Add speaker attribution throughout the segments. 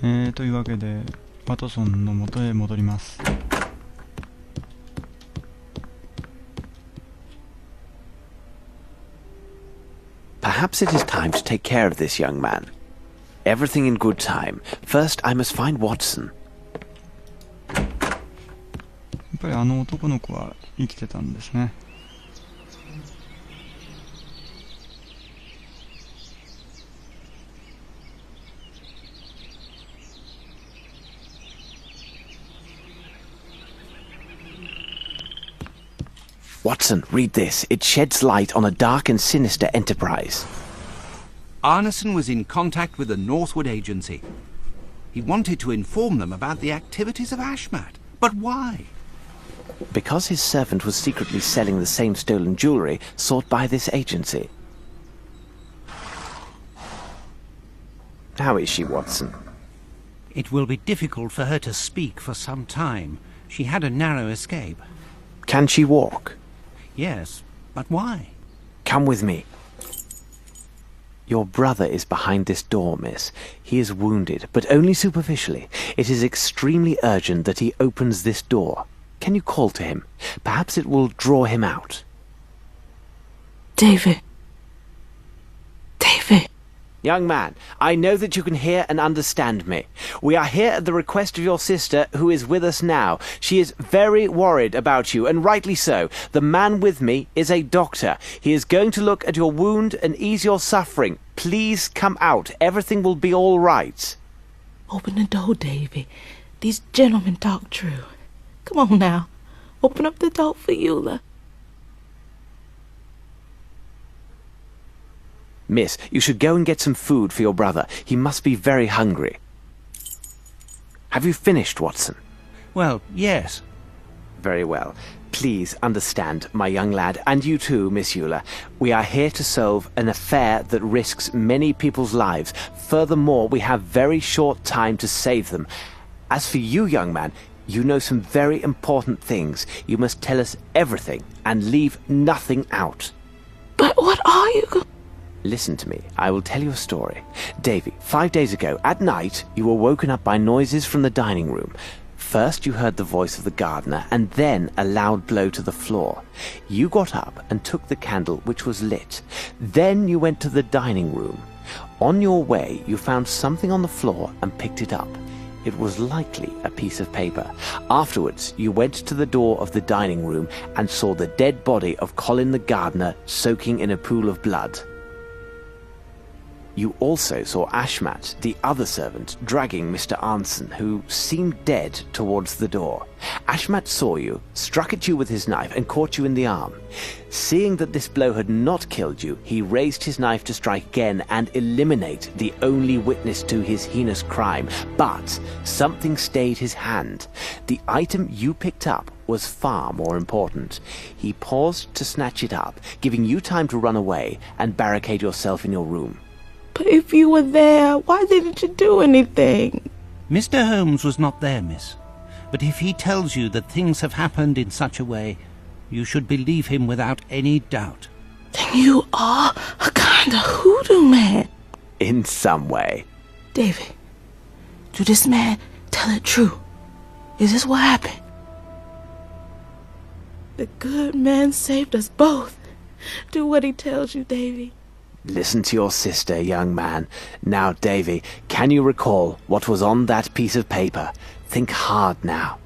Speaker 1: というわけでワトソンの元へ戻ります。
Speaker 2: Perhaps it is time to take care of this young man. Everything in good time. First, I must find Watson.
Speaker 1: やっぱりあの男の子は生きてたんですね。
Speaker 2: Watson, read this. It sheds light on a dark and sinister enterprise.
Speaker 3: Arneson was in contact with the Northwood Agency. He wanted to inform them about the activities of Ashmat. But why?
Speaker 2: Because his servant was secretly selling the same stolen jewelry sought by this agency. How is she, Watson?
Speaker 3: It will be difficult for her to speak for some time. She had a narrow escape.
Speaker 2: Can she walk?
Speaker 3: Yes, but why?
Speaker 2: Come with me. Your brother is behind this door, miss. He is wounded, but only superficially. It is extremely urgent that he opens this door. Can you call to him? Perhaps it will draw him out.
Speaker 4: David. David.
Speaker 2: Young man, I know that you can hear and understand me. We are here at the request of your sister, who is with us now. She is very worried about you, and rightly so. The man with me is a doctor. He is going to look at your wound and ease your suffering. Please come out. Everything will be all right.
Speaker 4: Open the door, Davy. These gentlemen talk true. Come on now. Open up the door for Eula.
Speaker 2: Miss, you should go and get some food for your brother. He must be very hungry. Have you finished, Watson?
Speaker 3: Well, yes.
Speaker 2: Very well. Please understand, my young lad, and you too, Miss Eula. We are here to solve an affair that risks many people's lives. Furthermore, we have very short time to save them. As for you, young man, you know some very important things. You must tell us everything and leave nothing out.
Speaker 4: But what are you going...
Speaker 2: Listen to me. I will tell you a story. Davy, 5 days ago, at night, you were woken up by noises from the dining room. First, you heard the voice of the gardener, and then a loud blow to the floor. You got up and took the candle, which was lit. Then you went to the dining room. On your way, you found something on the floor and picked it up. It was likely a piece of paper. Afterwards, you went to the door of the dining room and saw the dead body of Colin the gardener soaking in a pool of blood. You also saw Ashmat, the other servant, dragging Mr. Arneson, who seemed dead, towards the door. Ashmat saw you, struck at you with his knife, and caught you in the arm. Seeing that this blow had not killed you, he raised his knife to strike again and eliminate the only witness to his heinous crime. But something stayed his hand. The item you picked up was far more important. He paused to snatch it up, giving you time to run away and barricade yourself in your room.
Speaker 4: But if you were there, why didn't you do anything?
Speaker 3: Mr. Holmes was not there, miss. But if he tells you that things have happened in such a way, you should believe him without any doubt.
Speaker 4: Then you are a kind of hoodoo man.
Speaker 2: In some way.
Speaker 4: David, do this man tell it true? Is this what happened? The good man saved us both. Do what he tells you, Davy.
Speaker 2: Listen to your sister, young man. Now, Davy, can you recall what was on that piece of paper? Think hard now.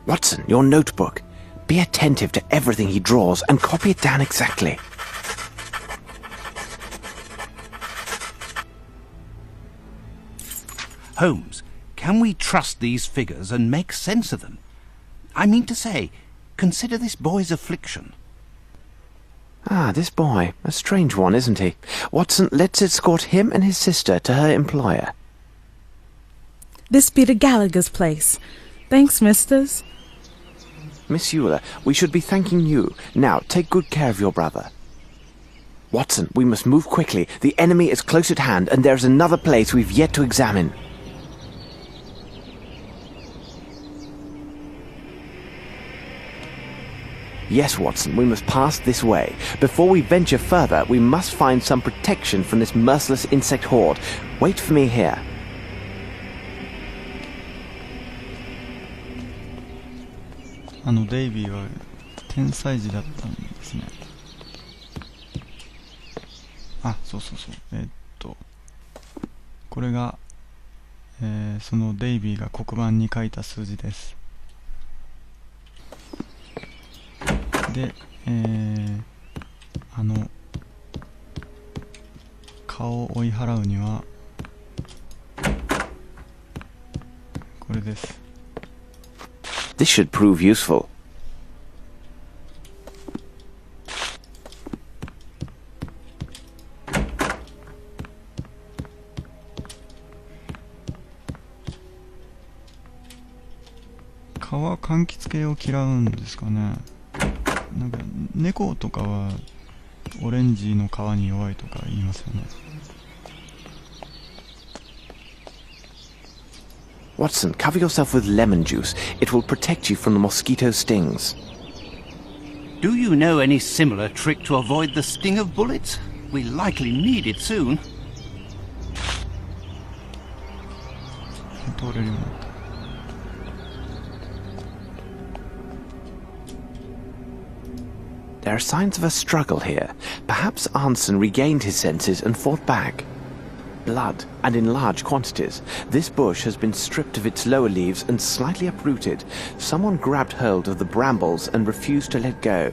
Speaker 2: Watson, your notebook. Be attentive to everything he draws and copy it down exactly.
Speaker 3: Holmes, can we trust these figures and make sense of them? I mean to say, consider this boy's affliction.
Speaker 2: Ah, this boy. A strange one, isn't he? Watson, let's escort him and his sister to her employer.
Speaker 5: This be the Gallagher's place. Thanks, misters.
Speaker 2: Miss Eula, we should be thanking you. Now, take good care of your brother. Watson, we must move quickly. The enemy is close at hand, and there's another place we've yet to examine. Yes, Watson, we must pass this way. Before we venture further, we must find some protection from this merciless insect horde. Wait for me here.
Speaker 1: デイビーは天才児だったんですね。あ、そうそうそう。これが、そのデイビーが黒板に書いた数字です。で、顔を追い払うにはこれです。
Speaker 2: This should prove useful.
Speaker 1: 蚊は柑橘系を嫌うんですかね。なんか猫とかはオレンジの皮に弱いとか言いますよね。
Speaker 2: Watson, cover yourself with lemon juice. It will protect you from the mosquito stings.
Speaker 3: Do you know any similar trick to avoid the sting of bullets? We likely need it soon.
Speaker 1: 通れるようになった。
Speaker 2: There are signs of a struggle here. Perhaps Arneson regained his senses and fought back. Blood, and in large quantities. This bush has been stripped of its lower leaves and slightly uprooted. Someone grabbed hold of the brambles and refused to let go.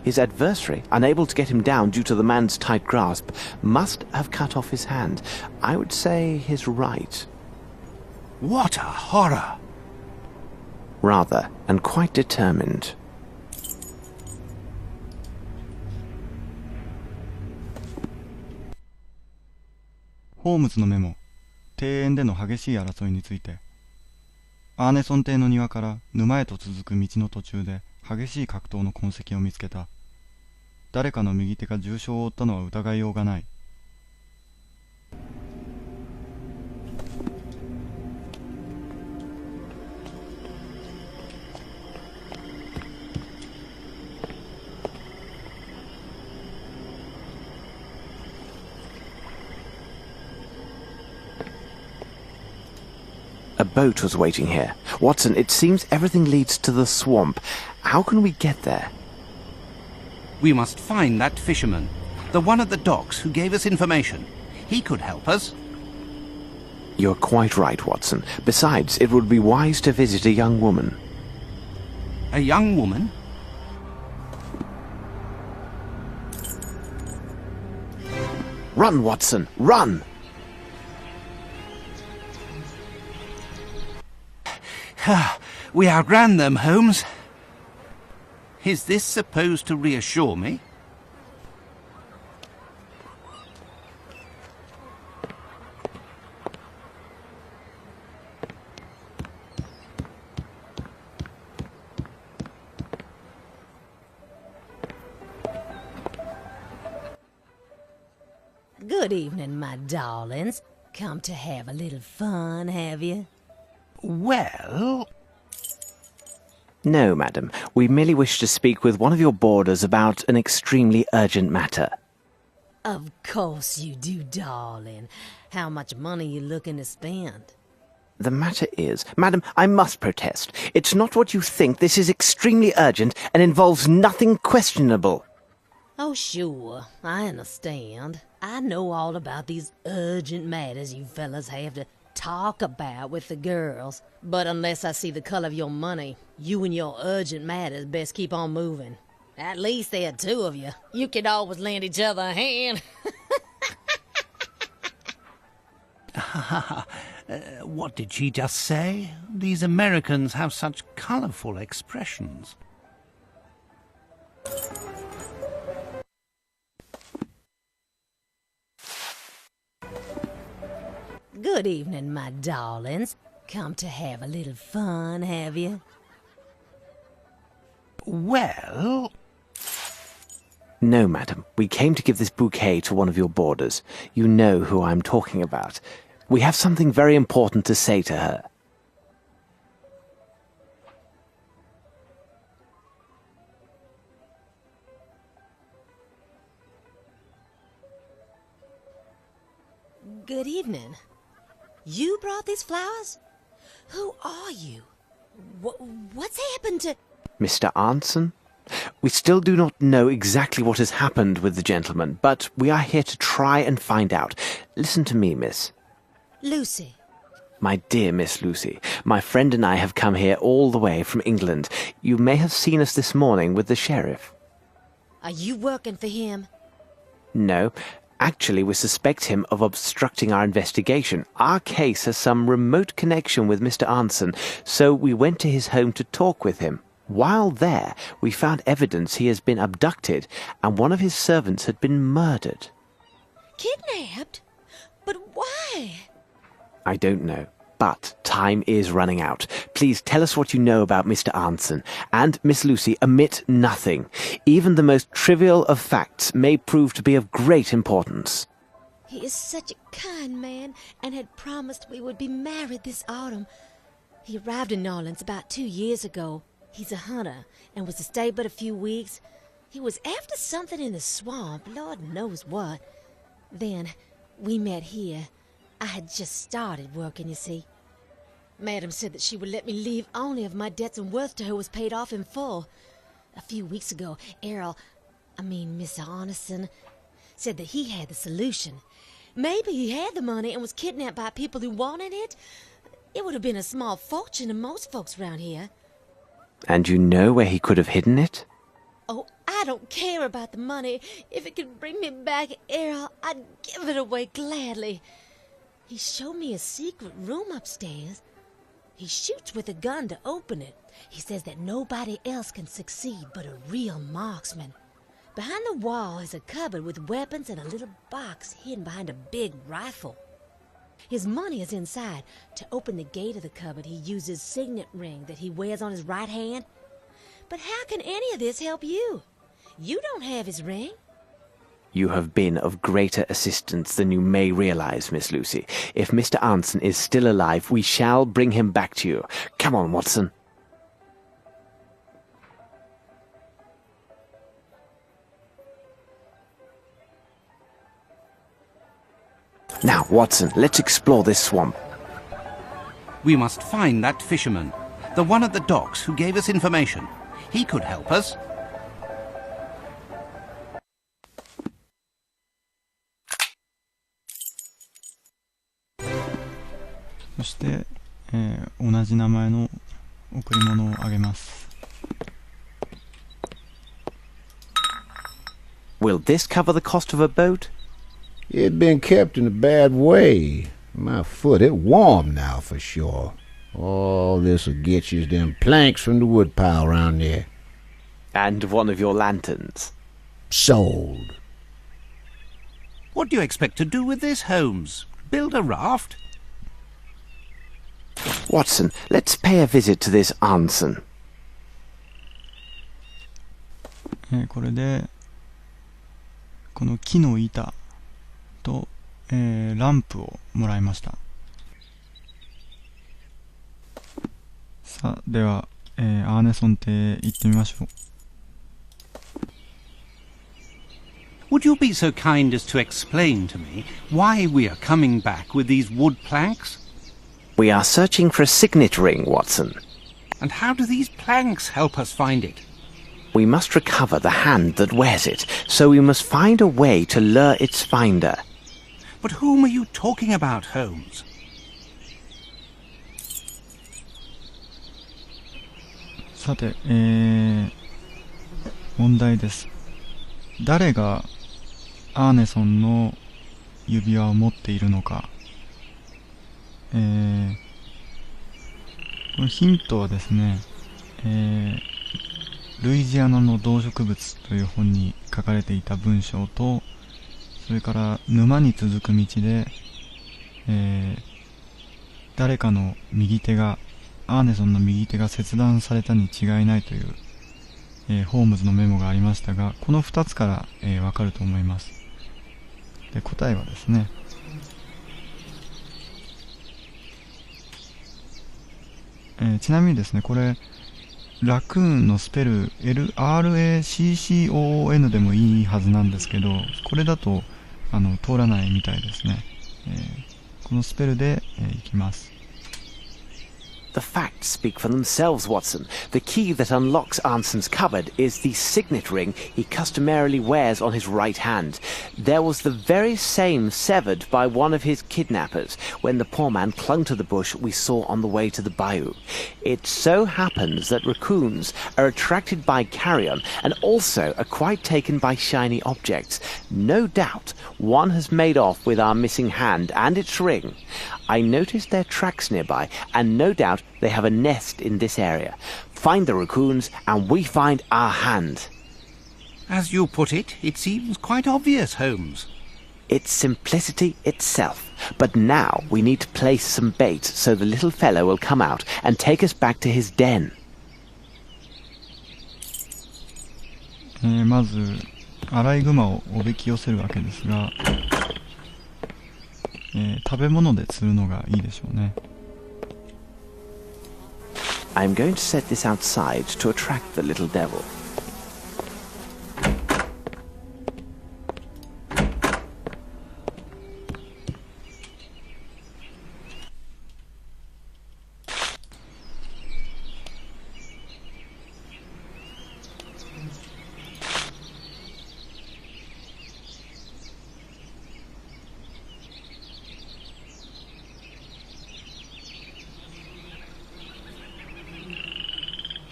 Speaker 2: His adversary, unable to get him down due to the man's tight grasp, must have cut off his hand. I would say his right.
Speaker 3: What a horror!
Speaker 2: Rather, and quite determined.
Speaker 1: ホームズのメモ、庭園での激しい争いについて。アーネソン邸の庭から沼へと続く道の途中で激しい格闘の痕跡を見つけた。誰かの右手が重傷を負ったのは疑いようがない。
Speaker 2: A boat was waiting here. Watson, it seems everything leads to the swamp. How can we get there?
Speaker 3: We must find that fisherman, the one at the docks who gave us information. He could help us.
Speaker 2: You're quite right, Watson. Besides, it would be wise to visit a young woman.
Speaker 3: A young woman?
Speaker 2: Run, Watson, run!
Speaker 3: We outran them, Holmes. Is this supposed to reassure me?
Speaker 6: Good evening, my darlings. Come to have a little fun, have you?
Speaker 3: Well...
Speaker 2: No, madam. We merely wish to speak with one of your boarders about an extremely urgent matter.
Speaker 6: Of course you do, darling. How much money you looking to spend?
Speaker 2: The matter is... Madam, I must protest. It's not what you think. This is extremely urgent and involves nothing questionable.
Speaker 6: Oh, sure. I understand. I know all about these urgent matters you fellas have to talk about with the girls. But unless I see the color of your money, you and your urgent matters best keep on moving. At least there are two of you. You could always lend each other a hand.
Speaker 3: What did she just say? These Americans have such colorful expressions.
Speaker 6: Good evening, my darlings. Come to have a little fun, have you?
Speaker 3: Well...
Speaker 2: No, madam. We came to give this bouquet to one of your boarders. You know who I'm talking about. We have something very important to say to her.
Speaker 6: Good evening. You brought these flowers? Who are you? What's happened to...
Speaker 2: Mr. Arnson? We still do not know exactly what has happened with the gentleman, but we are here to try and find out. Listen to me, miss.
Speaker 6: Lucy.
Speaker 2: My dear Miss Lucy, my friend and I have come here all the way from England. You may have seen us this morning with the sheriff.
Speaker 6: Are you working for him?
Speaker 2: No. Actually, we suspect him of obstructing our investigation. Our case has some remote connection with Mr. Arnson, so we went to his home to talk with him. While there, we found evidence he has been abducted, and one of his servants had been murdered.
Speaker 6: Kidnapped? But why?
Speaker 2: I don't know, but time is running out. Please tell us what you know about Mr. Arnson, and, Miss Lucy, omit nothing. Even the most trivial of facts may prove to be of great importance.
Speaker 6: He is such a kind man, and had promised we would be married this autumn. He arrived in New Orleans about 2 years ago. He's a hunter, and was to stay but a few weeks. He was after something in the swamp, Lord knows what. Then, we met here. I had just started working, you see. Madam said that she would let me leave only if my debts and worth to her was paid off in full. A few weeks ago, Mr. Arneson, said that he had the solution. Maybe he had the money and was kidnapped by people who wanted it. It would have been a small fortune to most folks around here.
Speaker 2: And you know where he could have hidden it?
Speaker 6: Oh, I don't care about the money. If it could bring me back Errol, I'd give it away gladly. He showed me a secret room upstairs. He shoots with a gun to open it. He says that nobody else can succeed but a real marksman. Behind the wall is a cupboard with weapons and a little box hidden behind a big rifle. His money is inside. To open the gate of the cupboard, he uses a signet ring that he wears on his right hand. But how can any of this help you? You don't have his ring.
Speaker 2: You have been of greater assistance than you may realize, Miss Lucy. If Mr. Arnson is still alive, we shall bring him back to you. Come on, Watson. Now, Watson, let's explore this swamp.
Speaker 3: We must find that fisherman, the one at the docks who gave us information. He could help us.
Speaker 1: そして、同じ名前の贈り物をあげます。
Speaker 2: Will this cover the cost of a boat?
Speaker 7: It been kept in a bad way. My foot, it warm now for sure. All this'll get you them planks from the woodpile around there.
Speaker 2: And one of your lanterns.
Speaker 7: Sold.
Speaker 3: What do you expect to do with this, Holmes? Build a raft?
Speaker 2: Watson, let's pay a visit to this Arnson.
Speaker 1: これでこの木の板と、ランプをもらいました。さあ、では、アーネソン邸へ行ってみましょう。
Speaker 3: Would you be so kind as to explain to me why we are coming back with these wood planks?
Speaker 2: We are searching for a signet ring, Watson.
Speaker 3: And how do these planks help us find it?
Speaker 2: We must recover the hand that wears it, so we must find a way to lure its finder.
Speaker 3: But whom are you talking about, Holmes?
Speaker 1: さて、問題です。誰がアーネソンの指輪を持っているのか。このヒントはですね、ルイジアナの動植物という本に書かれていた文章と、それから沼に続く道で、誰かの右手が、アーネソンの右手が切断されたに違いないという、ホームズのメモがありましたが、この2つから、わかると思います。で、答えはですね、ちなみにですね、これラクーンのスペル LRACCOON でもいいはずなんですけど、これだと通らないみたいですね。このスペルで、いきます。
Speaker 2: The facts speak for themselves, Watson. The key that unlocks Anson's cupboard is the signet ring he customarily wears on his right hand. There was the very same severed by one of his kidnappers when the poor man clung to the bush we saw on the way to the bayou. It so happens that raccoons are attracted by carrion and also are quite taken by shiny objects. No doubt one has made off with our missing hand and its ring. I noticed their tracks nearby, and no doubt they have a nest in this area. Find the raccoons, and we find our hand.
Speaker 3: As you put it, it seems quite obvious, Holmes.
Speaker 2: It's simplicity itself. But now we need to place some bait so the little fellow will come out and take us back to his den.
Speaker 1: まずアライグマをおびき寄せるわけですが、食べ物で釣るのがいいでしょうね。
Speaker 2: I'm going to set this outside to attract the little devil.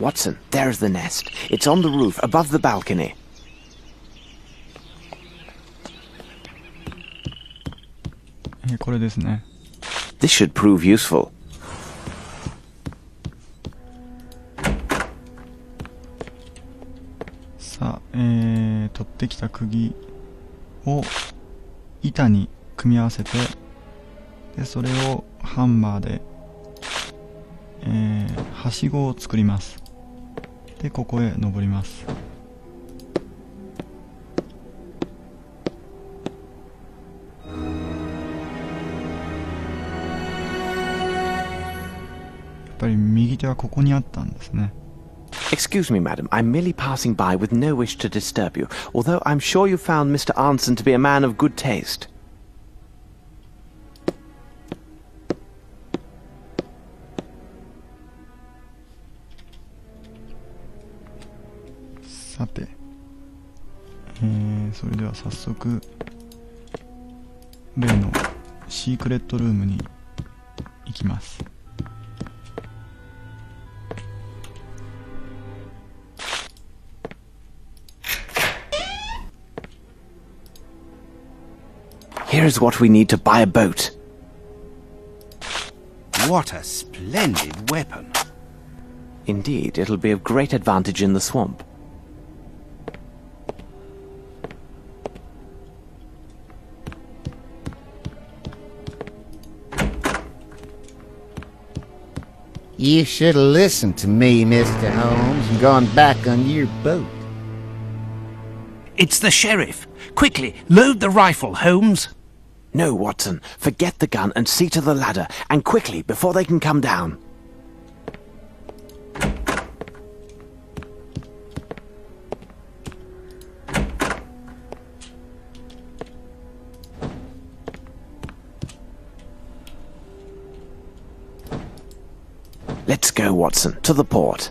Speaker 2: Watson, there's the nest. It's on the roof, above the balcony. This should prove useful.
Speaker 1: さあ、取ってきた釘を板に組み合わせて、でそれをハンマーで、はしごを作ります。でここへ登ります。やっぱり右手はここにあったんですね。
Speaker 2: Excuse me, madam. I'm merely passing by with no wish to disturb you, although I'm sure you found Mr. Anson to be a man of good taste.
Speaker 1: さて、それでは早速例のシークレットルームに行きます。
Speaker 2: Here's what we need to buy a boat.
Speaker 3: What a splendid weapon.
Speaker 2: Indeed, it'll be of great advantage in the swamp.
Speaker 7: You should have listened to me, Mr. Holmes, and gone back on your boat.
Speaker 3: It's the sheriff. Quickly, load the rifle, Holmes.
Speaker 2: No, Watson. Forget the gun and see to the ladder, and quickly, before they can come down. Let's go, Watson, to the port.